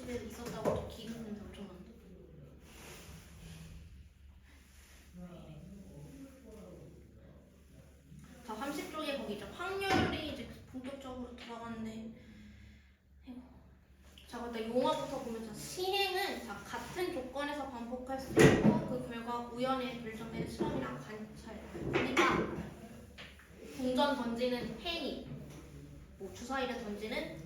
집에 있었다고 기분 냄새 엄청 난다. 자, 30쪽에 거기 이제 확률이 이제 본격적으로 들어갔는데, 자, 근데 용어부터 보면 자, 시행은 자, 같은 조건에서 반복할 수 있고 그 결과 우연에 결정되는 실험이랑 관찰. 그러니까 동전 던지는 행위, 뭐 주사위를 던지는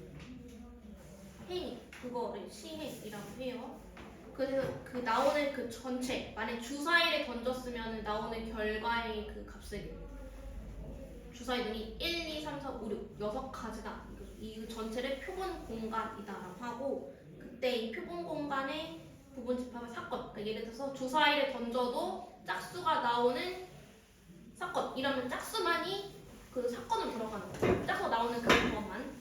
행위, 그거를 시행이라고 해요. 그래서 그 나오는 그 전체, 만약 주사위를 던졌으면 나오는 결과의 그 값을 주사위 눈이 1, 2, 3, 4, 5, 6, 6가지다. 이 전체를 표본 공간이다라고 하고, 그때 이 표본 공간의 부분 집합의 사건, 그러니까 예를 들어서 주사위를 던져도 짝수가 나오는 사건, 이러면 짝수만이 그 사건으로 들어가는 거예요. 짝수가 나오는 그것만.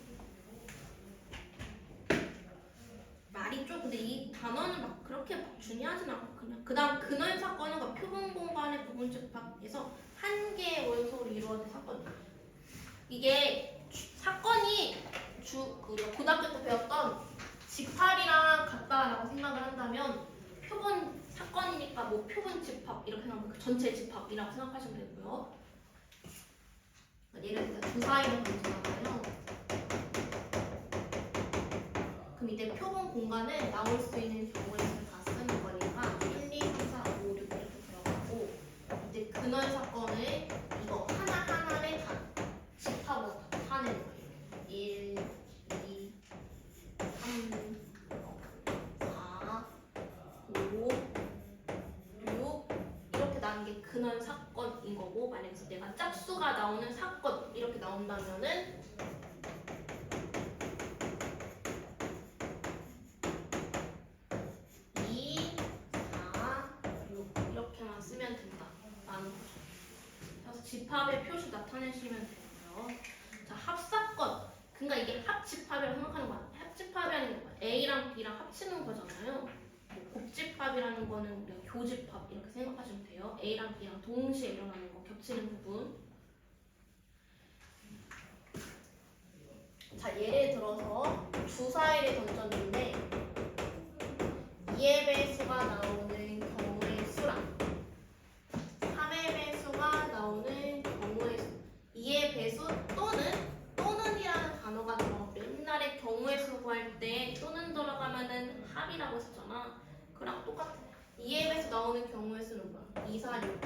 말이 좀, 근데 이 단어는 막 그렇게 막 중요하진 않고, 그냥 그 다음 근원 사건은 그 표본 공간의 부분 집합에서 한 개의 원소로 이루어진 사건. 이게 사건이 그 고등학교 때 배웠던 집합이랑 같다라고 생각을 한다면 표본 사건이니까 뭐 표본 집합 이렇게 생각하면 그 전체 집합이라고 생각하시면 되고요. 예를 들어서 주사위를 던지잖아요. 그럼 이때 표본 공간은 나올 수 있는 경우에는 다 쓰는 거니까 1, 2, 3, 4, 5, 6 이렇게 들어가고, 이제 근원 사건을 이거 하나하나를 다 집합으로 다 하는 거예요. 1, 2, 3, 4, 5, 6 이렇게 나온 게 근원 사건인 거고, 만약에 내가 짝수가 나오는 사건 이렇게 나온다면은 2, 4, 6 이렇게만 쓰면 된다라는 거죠. 그래서 집합의 표시 나타내시면 되고요. 자, 합사건. 그러니까 이게 합집합이라고 생각하는 거야. 합집합이라는 거 A랑 B랑 합치는 거잖아요. 뭐 곱집합이라는 거는 우리가 교집합 이렇게 생각하시면 돼요. A랑 B랑 동시에 일어나는 거, 겹치는 부분. 자, 예를 들어서 주사위를 던졌는데 2의 배수가 나오는 경우의 수랑 3의 배수가 나오는 경우의 수. 2의 배수 또는이라는 단어가 들어가고, 옛날에 경우의 수 구할 때 또는 들어가면은 합이라고 했었잖아. 그랑 똑같아. 2의 배수 나오는 경우의 수는 뭐야? 2, 4, 6.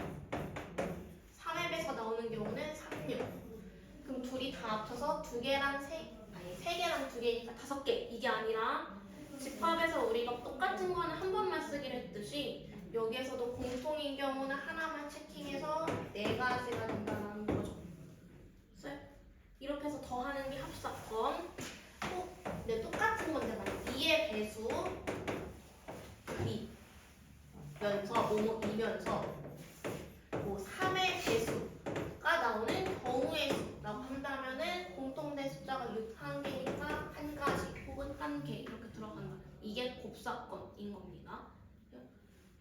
3의 배수가 나오는 경우는 3, 6. 그럼 둘이 다 합쳐서 2개랑 3개랑 2개니까 5개. 이게 아니라 집합에서 우리가 똑같은 거는 한 번만 쓰기로 했듯이 여기에서도 공통인 경우는 하나만 체킹해서 4가지가 된다는 거죠. 이렇게 해서 더하는 게 합사건. 네, 똑같은 건데 말이야. 2의 배수 2면서 뭐뭐 2면서 뭐 3의 배수가 나오는 경우의 수라고 한다면은 공통된 숫자가 61개니까 한 가지 혹은 한 개 이렇게 들어간다. 이게 곱사건인 겁니다.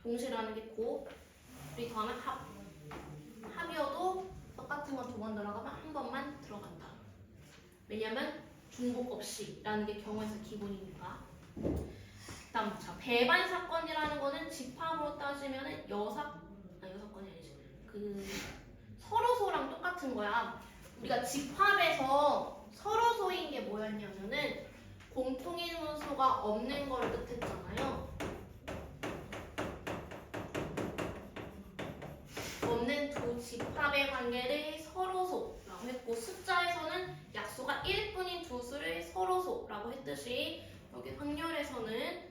동시라는 게 곱, 우리 더하면 합. 합이어도 똑같은 건 2번 들어가면 한 번만 들어간다. 왜냐면 중복 없이라는 게 경우에서 기본이니까. 다음, 자, 배반 사건이라는 거는 집합으로 따지면은 여사건이 아니지. 그 서로소랑 똑같은 거야. 우리가 집합에서 서로소인 게 뭐였냐면은 공통인 원소가 없는 걸 뜻했잖아요. 없는 두 집합의 관계를 서로소라고 했고, 숫자에서는 약수가 1뿐인 두 수를 서로소라고 했듯이 여기 확률에서는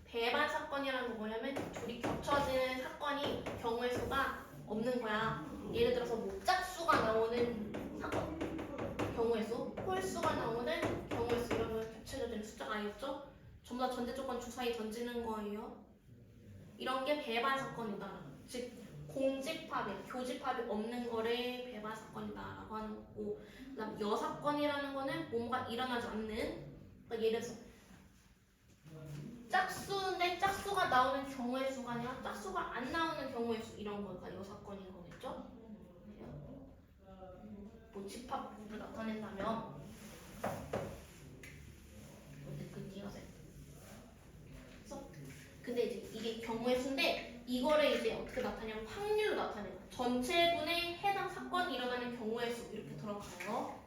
배반 사건이라는 건 뭐냐면 둘이 겹쳐지는 사건이 경우의 수가 없는 거야. 예를 들어서 뭐 짝수가 나오는 사건, 경우의 수, 홀수가 나오는 경우의 수, 이러면 겹쳐지는 숫자가 아니었죠? 전부 다 전제 조건 주사위 던지는 거예요. 이런 게 배반 사건이다. 즉 공집합이, 교집합이 없는 거를 배반 사건이다라고 하는 거고, 그다음 여사건이라는 거는 뭔가 일어나지 않는, 그러니까 예를 들어서 짝수인데 짝수가 나오는 경우의 수가 아니라 짝수가 안 나오는 경우의 수, 이런 거가 여사건인 거겠죠? 뭐 집합을 나타낸다면 그 띄어서 이거를 이제 어떻게 나타내냐면 확률로 나타내요. 전체분의 해당 사건이 일어나는 경우의 수 이렇게 들어가요.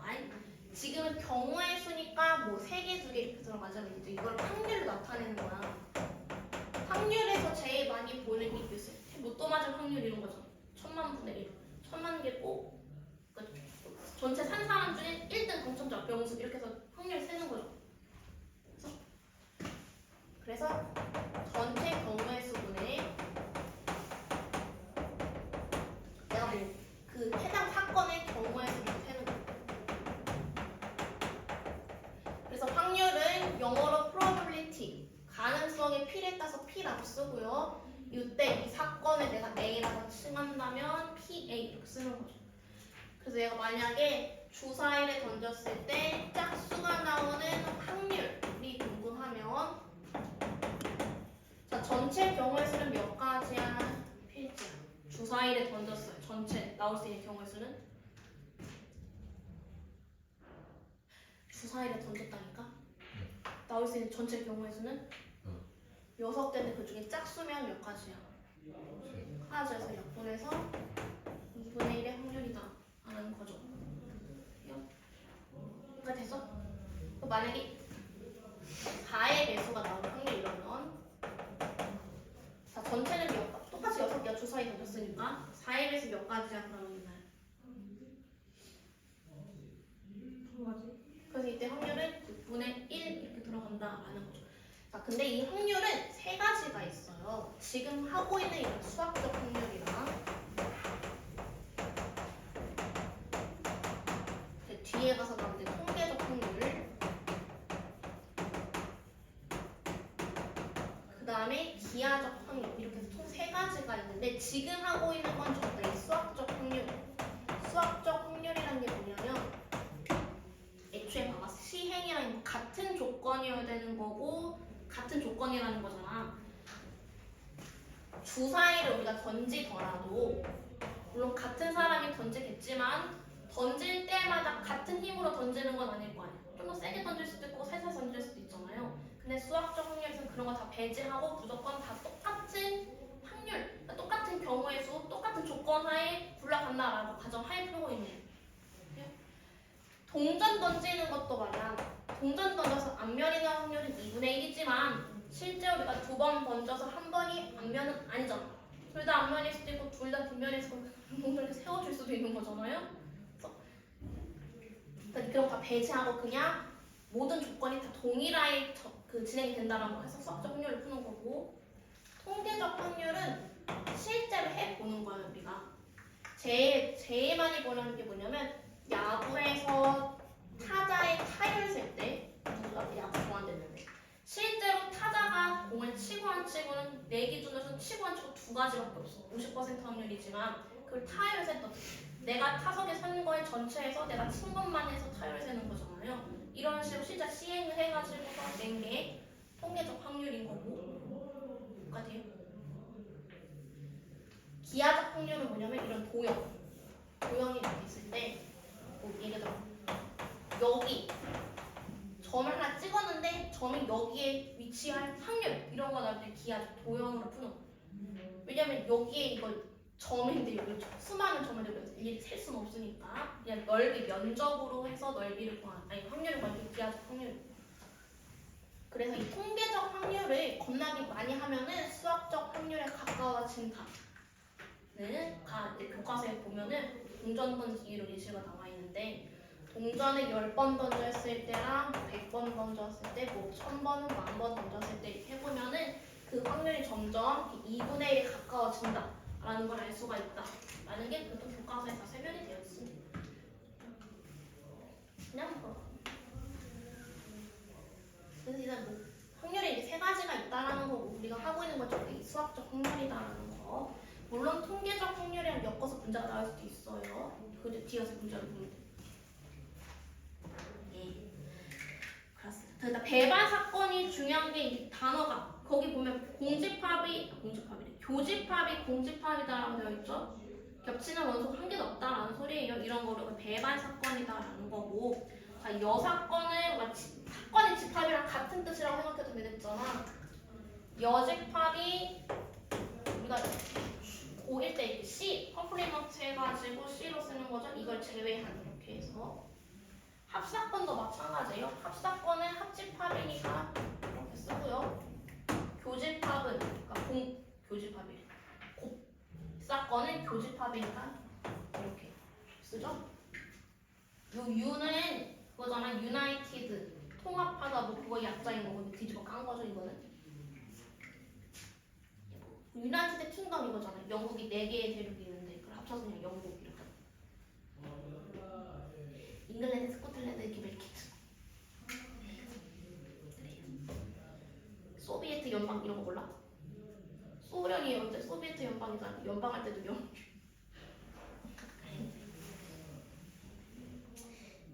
아니, 지금은 경우의 수니까 뭐 3개, 2개 이렇게 들어가잖아요. 이제 이걸 확률로 나타내는 거야. 확률에서 제일 많이 보는 게 글쎄 로또 맞을 확률 이런 거죠. 1000만 분의 1, 1000만 개 꼭. 그러니까 전체 산 사람 중에 1등 당첨자 명수 이렇게 해서 확률 세는 거죠. 그래서 전체 경우의 수분의 내가 뭐 그 해당 사건의 경우의 수를 세는 거예요. 그래서 확률은 영어로 probability, 가능성의 P에 따서 P라고 쓰고요. 이때 이 사건을 내가 A라고 칭한다면 PA 이렇게 쓰는 거죠. 그래서 얘가 만약에 주사위를 던졌을 때 짝수가 나오는 확률이 궁금하면 자, 전체 경우의 수는 몇 가지야? 필지야. 주사위를 던졌어요. 전체 나올 수 있는 경우의 수는 주사위를 던졌다니까? 나올 수 있는 전체 경우의 수는 6개인데 그 중에 짝수면 몇 가지야? 하나에서 약분해서 2분의 1의 확률이다 라는 거죠. 그러니까 됐어? 만약에 4의 배수가 나오는 확률이 이러면 자, 전체는 몇 가지? 똑같이 6개가 주사위 던졌으니까 4의 배수 몇 가지야? 그러면 있나요? 그래서 이때 확률은 6분의 1 이렇게 들어간다라는 거죠. 자, 근데 이 확률은 3가지가 있어요. 지금 하고 있는 이런 수학적 확률이랑 뒤에 가서 나오는 통계적 확률, 그 다음에 기하적 확률 이렇게 해서 총 3가지가 있는데 지금 하고 있는 건 전부 다 이 수학적 확률. 수학적 확률이라는 게 뭐냐면 애초에 봐봐 시행이랑 같은 조건이어야 되는 거고 같은 조건이라는 거잖아. 주사위를 우리가 던지더라도 물론 같은 사람이 던지겠지만 던질 때마다 같은 힘으로 던지는 건 아닐 거 아니야. 좀 더 세게 던질 수도 있고 살살 던질 수도 있잖아요. 근데 수학적 확률에서는 그런 거 다 배제하고 무조건 다 똑같은 확률, 그러니까 똑같은 경우의 수, 똑같은 조건 하에 굴러간다라고 가정하에 풀고 있네요. 동전 던지는 것도 말이야. 동전 던져서 앞면이 나올 확률은 2분의 1이지만 실제 우리가 2번 던져서 한 번이 앞면은 아니잖아. 둘 다 앞면일 수도 있고 둘 다 뒷면일 수도 있고 동전을 세워줄 수도 있는 거잖아요. 그래서 그런 거 다 배제하고 그냥 모든 조건이 다 동일하게 진행이 된다는 거 해서 수학적 확률을 푸는 거고 통계적 확률은 실제로 해보는 거예요. 우리가 제일 많이 보는 게 뭐냐면 야구에서 타자의 타율 셀 때 누가 야구 좋아한댔는데 실제로 타자가 공을 치고 안 치고는 내 기준으로는 치고 안 치고 2가지밖에 없어. 50% 확률이지만 그걸 타율 셌다. 내가 타석에 선 거의 전체에서 내가 친 것만 해서 타율을 세는 거잖아요. 이런 식으로 실제 시행을 해가지고서 낸 게 통계적 확률인 거고 똑같아요. 기하적 확률은 뭐냐면 이런 도형이 이렇게 있을 때 뭐 예를 들어 여기 점을 하나 찍었는데 점이 여기에 위치할 확률 이런 거 나올 때 기하적 도형으로 푸는 거. 왜냐면 여기에 이걸 점인데 여기 수많은 점을 일일이 셀 수는 없으니까 그냥 넓이 면적으로 해서 넓이를 구하는 아니 확률을 구하는 기하적 확률. 그래서 이 통계적 확률을 겁나게 많이 하면은 수학적 확률에 가까워진다. 는 교과서에 보면은 동전 던지기로 예시가 나와 있는데 동전을 10번 던졌을 때랑 100번 던졌을 때, 뭐 1000번, 10,000번 던졌을 때 이렇게 해보면은 그 확률이 점점 2분의 1에 가까워진다 라는 걸 알 수가 있다 라는 게 보통 교과서에 다 설명이 되어 있습니다. 그냥 뭐 그래서 일단 뭐 확률이 이게 3가지가 있다라는 거고 우리가 하고 있는 건 저기 수학적 확률이다라는 거. 물론 통계적 확률이랑 엮어서 문제가 나올 수도 있어요. 그 뒤에서 문제를 보면 돼. 예. 그렇습니다. 그러니까 배반 사건이 중요한 게 이 단어가 거기 보면 교집합이 공집합이다라고 되어 있죠. 겹치는 원소가 한 개도 없다라는 소리예요. 이런 거를 배반 사건이다라는 거고. 자, 여사건을 사건의 집합이랑 같은 뜻이라고 생각해도 되겠잖아. 여집합이 우리가 고1 때 C 컴플리먼트 해가지고 C로 쓰는 거죠. 이걸 제외한 이렇게 해서 합사건도 마찬가지예요. 합사건은 합집합이니까 이렇게 쓰고요. 교집합은 그러니까 교집합이래. 곱사건은 교집합이니까 이렇게 쓰죠. 요 U는 그거잖아. 유나이티드 통합하다 뭐 그거 약자인 거고 뒤집어 깐 거죠 이거는. 유나이티드 킹덤 이거잖아요. 영국이 4개의 대륙이 있는데 그걸 합쳐서 그냥 영국 이렇게. 잉글랜드, 스코틀랜드, 기벨키트. 소비에트 연방 이런 거 몰라? 소련이 언제 소비에트 연방이잖아. 연방할 때도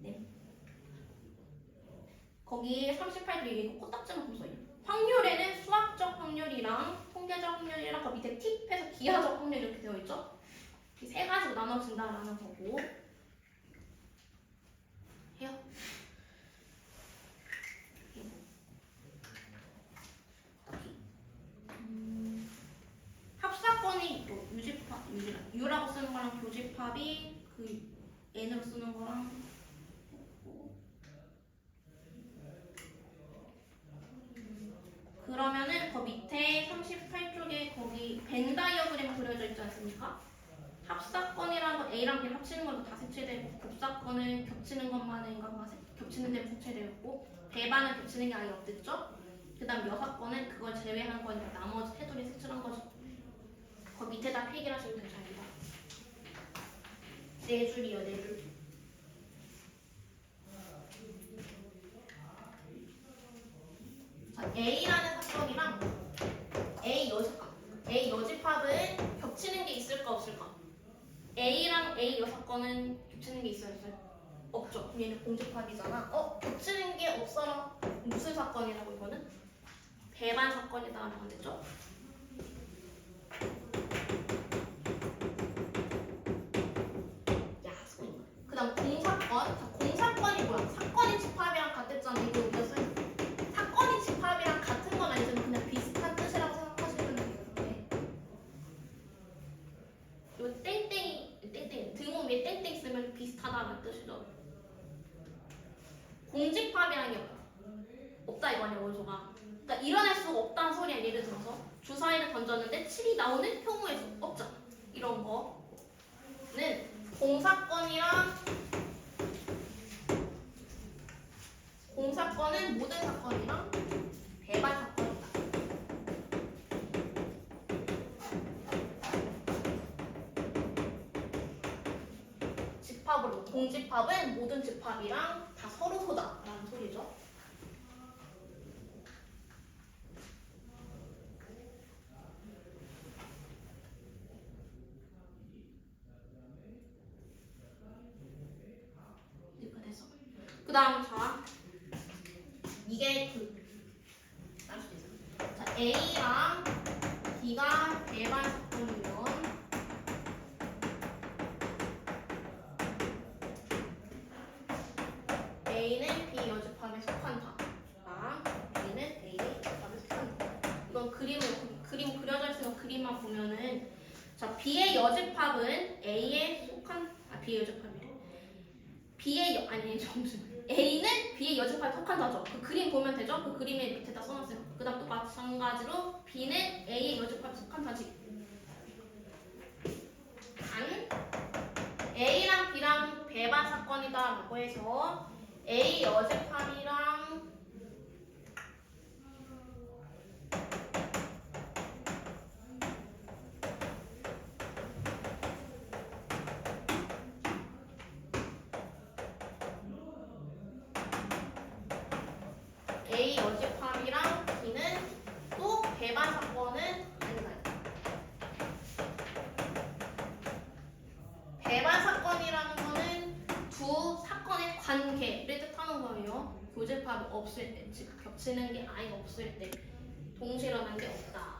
네. 거기 38도 이거 코딱지만 좀 써요. 확률에는 수학적 확률이랑 통계적 확률이랑 그 밑에 팁해서 기하적 확률 이렇게 되어 있죠. 이 세 가지로 나눠진다라는 거고 해요. 합사건이 또 유라고 쓰는 거랑 교집합이 그 n으로 쓰는 거랑 그러면은 그 밑에 38쪽에 거기 벤 다이어그램 그려져 있지 않습니까? 합사건이라는 건 A랑 B 합치는 건 다 색칠되고 곱사건은 겹치는 것만인가 겹치는 데는 색칠되었고 배반은 겹치는 게 아예 없댔죠? 그 다음 여사건은 그걸 제외한 거니까 나머지 테두리 색칠한 거죠. 그 밑에다 필기를 하시면 됩니다. 4줄이요 4줄. 자, A라는 사건이랑 A 여집합은 겹치는 게 있을까 없을까? A랑 A 여사건은 겹치는 게 있어요? 없죠. 그럼 얘는 공집합이잖아. 겹치는 게 없어라. 무슨 사건이라고 이거는? 배반 사건이다라고 안 됐죠? 그 다음 공사건. 자, 공사건이 뭐야? 사건이 집합이랑 같댔잖아. 이거 우리가 써요. 사건이 집합이랑 같은 건 아니지만 그냥 비슷한 뜻이라고 생각하시면 되겠는데 요 땡땡 등호 위에 땡땡 쓰면 비슷하다는 뜻이죠. 공집합이라는 게 없다 이거 아니야 원소가. 그러니까 일어날 수가 없다는 소리야. 예를 들어서 주사위를 던졌는데 7이 나오는 경우의 수 없잖아. 이런 거는 공사건은 모든 사건이랑 배반 사건이다. 집합으로 공집합은 모든 집합이랑 다 서로소다라는 소리죠. 이렇게 돼서 그 다음 자 이게 날 수도 있어. 자 A랑 B가 배반 사건이면 A는 B 여집합에 속한다. B는 A 여집합에 속한다. 이건 그림 그려져 있으면 그림만 보면은 자 B의 여집합은 A에 속한 B의 여집합이래. A는 B의 여집합에 속한다죠. 그 그림 보면 되죠? 그 그림에 밑에다 써놨어요. 그 다음 또 마찬가지로 B는 A의 여집합에 속한다지. 단 A랑 B랑 배반 사건이다 라고 해서 A 여집합이랑 A 여집합이랑 B는 또 배반 사건은 아니나요? 배반 사건이라는 거는 두 사건의 관계를 뜻하는 거예요. 교집합이 없을 때, 즉 겹치는 게 아예 없을 때, 동시에 일어난 게 없다.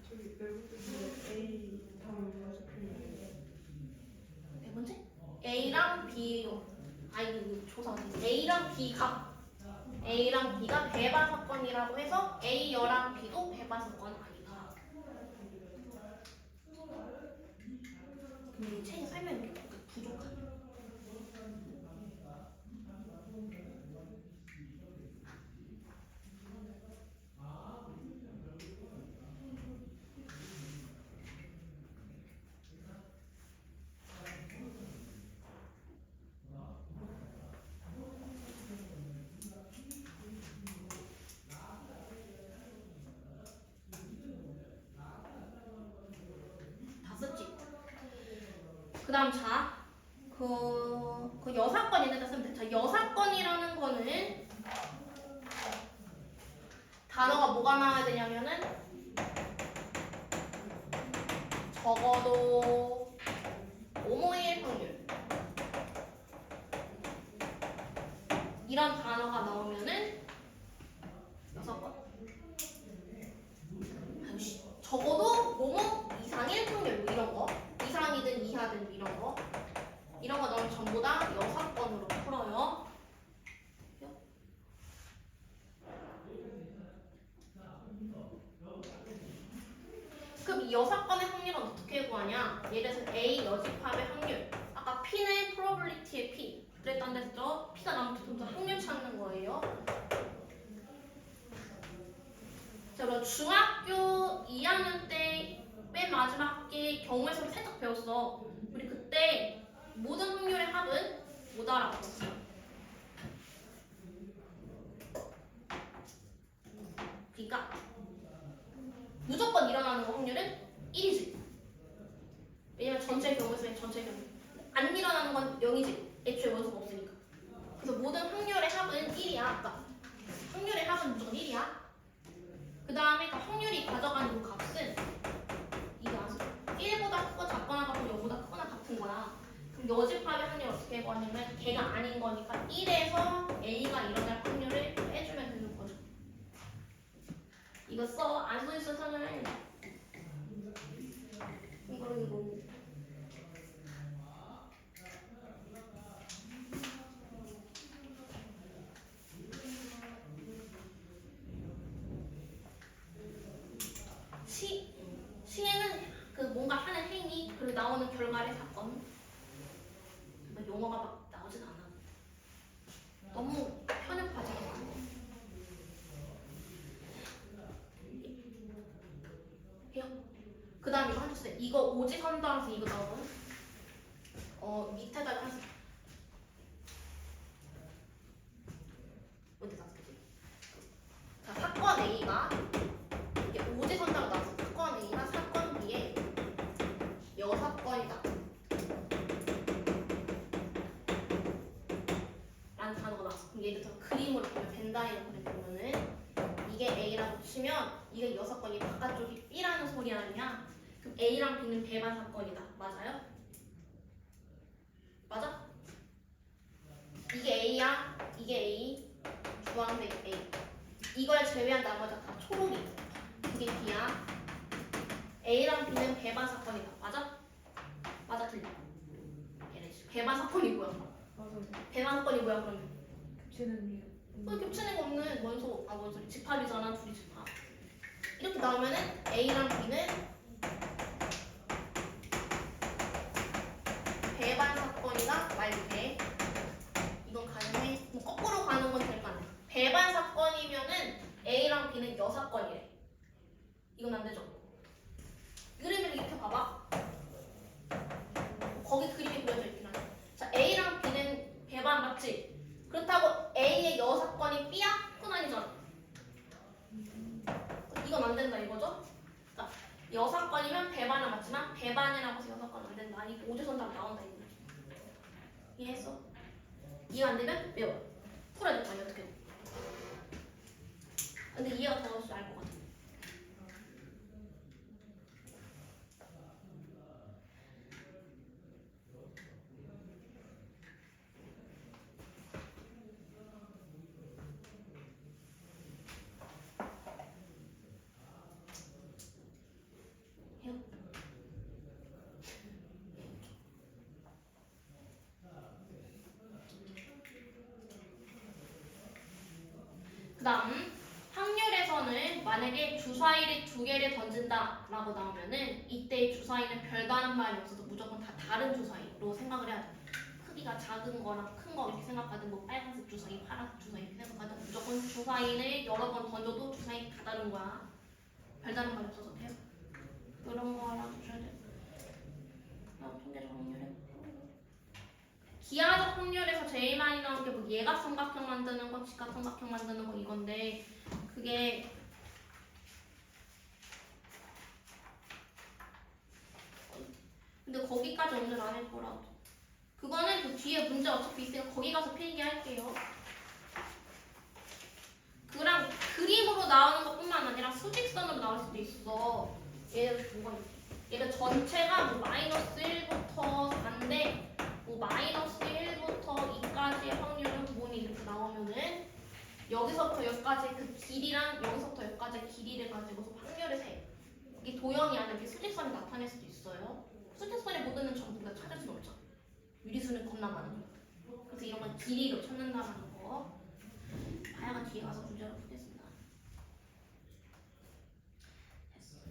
저기 외국에서 A 다음에 A랑 B 아니 조사 A랑 B가 배반 사건이라고 해서 A여랑 B도 배반 사건 아니다. 근데 이 책이 설명이 부족하네. 다 썼지? 그 다음 자, 그 여사건 얘네다 쓰면 돼. 자, 여사건이라는 거는 단어가 뭐가 나와야 되냐면은 적어도 오모일 확률 이런 단어가 나오면은 여사건. 아이씨, 적어도 뭐뭐 이상일 확률 뭐 이런 거 이상이든 이하든 이런 거 나오면 전부 다 여사건으로 풀어요. 그럼 이 여사건의 확률은 어떻게 구하냐? 예를 들어서 A 여집합의 확률. 아까 P는 probability의 P. 그랬던 데서 P가 나오면 확률 찾는 거예요. 자, 그럼 중학교 2학년 때 맨 마지막 학기 경우에서 살짝 배웠어. 우리 그때 모든 확률의 합은 못 알아봤어. 그러니까 무조건 일어나는 거 확률은 1이지. 왜냐면 전체 경우에서 전체 경우 안 일어나는 건 0이지. 애초에 원소가 없으니까. 그래서 모든 확률의 합은 1이야. 아까 확률의 합은 무조건 1이야. 그 다음에 확률이 가져가는 그 값은 이게 1보다 크고 작거나 같고 0보다 크거나 같은 거야. 그럼 여집합의 확률 어떻게 구하냐면 걔가 아닌 거니까 1에서 A가 일어날 확률을 빼주면 되는 거죠. 이거 써. 안 써 있어서는 이거 시행은 그 뭔가 하는 행위 그리고 나오는 결과의 사건. 용어가 막 나오진 않아. 너무 편협하지 않아. 해요. 그 다음 이거 해주세요. 이거 오지선다라서 이거 나오거든. 밑에다 하세요. 어디 놨지? 자, 사건 A가 이게 오지선다로 나왔어. 사건 A가 사건 B의 여사건이다 라는 단어가 나왔어. 그럼 예를 들어 그림으로 보면 벤다이로 그려보면은 이게 A라고 치면 이게 여사건이 바깥쪽이 B라는 소리 아니야? 그럼 A랑 B는 배반 사건이다. 맞아요? 맞아? 이게 A야, 이게 A, 주황색 A. 이걸 제외한 나머지 다 초록이. 이게 B야. A랑 B는 배반 사건이다. 맞아? 맞아, 틀려. 배반 사건이 뭐야? 맞아요. 배반 사건이 뭐야 그러면? 겹치는 게. 겹치는 거 없는 원소리 집합이잖아. 둘이 집합. 이렇게 나오면은 A랑 B는 배반 사건이다 말도 돼. 이건 가능해. 뭐 거꾸로 가는 건 될 거 아니야. 배반 사건이면은 A랑 B는 여사건이래. 이건 안 되죠. 그림을 이렇게 봐봐. 거기 그림이 그려져 있긴 하네. 자, A랑 B는 배반 맞지? 그렇다고 A의 여사건이 B야? 그건 아니잖아. 이건 안 된다 이거죠? 그러니까 여사건이면 배반은 맞지만 배반이라고 해서 여사건 안 된다. 이 오조선답 나온다 이거. 이해했어? 이해 안 되면 외워. 풀어야 될 거 아니야 어떻게? 근데 이해가 더 될수 알 것 같아. 해요? 그다음 확률에서는 만약에 주사위를 두 개를 던진다라고 나오면은 이때 주사위는 별다른 말이 없어서 무조건 다 다른 주사위로 생각을 해야 돼. 크기가 작은 거랑 큰 거 이렇게 생각하든 뭐 빨간색 주사위, 파란색 주사위 이렇게 생각하든 무조건 주사위를 여러 번 던져도 주사위 다 다른 거야. 별다른 말이 없어서 돼요. 이런 거 알아두셔야 돼. 그다음 통계적 확률에 기하적 확률에서 제일 많이 나오는 게 뭐 예각삼각형 만드는 거, 직각삼각형 만드는 거 이건데 그게 근데 거기까지 오늘 안 할 거라고. 그거는 그 뒤에 문제 어차피 있으니까 거기 가서 필기할게요. 그랑 그림으로 나오는 것뿐만 아니라 수직선으로 나올 수도 있어. 얘가 전체가 뭐 마이너스 1부터 4인데 뭐 마이너스 1부터 2까지의 확률은 뭐니 이렇게 나오면은 여기서부터 여기까지 그 길이랑 여기서부터 여기까지의 길이를 가지고서 확률을 세. 이게 도형이 아니라 이렇게 수직선이 나타낼 수도 있어요. 수직선의 모드는 전부 다 찾을 수는 없죠. 유리수는 겁나 많은 거. 그래서 이런 건 길이로 찾는다는 거. 다양한 뒤에 가서 문제를 풀겠습니다. 됐어.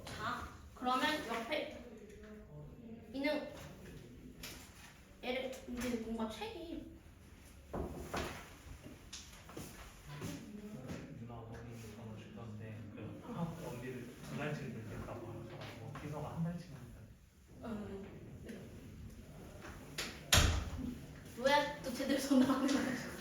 자, 그러면 옆에 있는 얘를 근데 뭔가 책이 누나 어머님이 전화 주던데 그 원비를 두 달치를 냈다고 하셔가지고 희서가 한 달치만 했다. 왜 또 제대로 전화 안 해가지고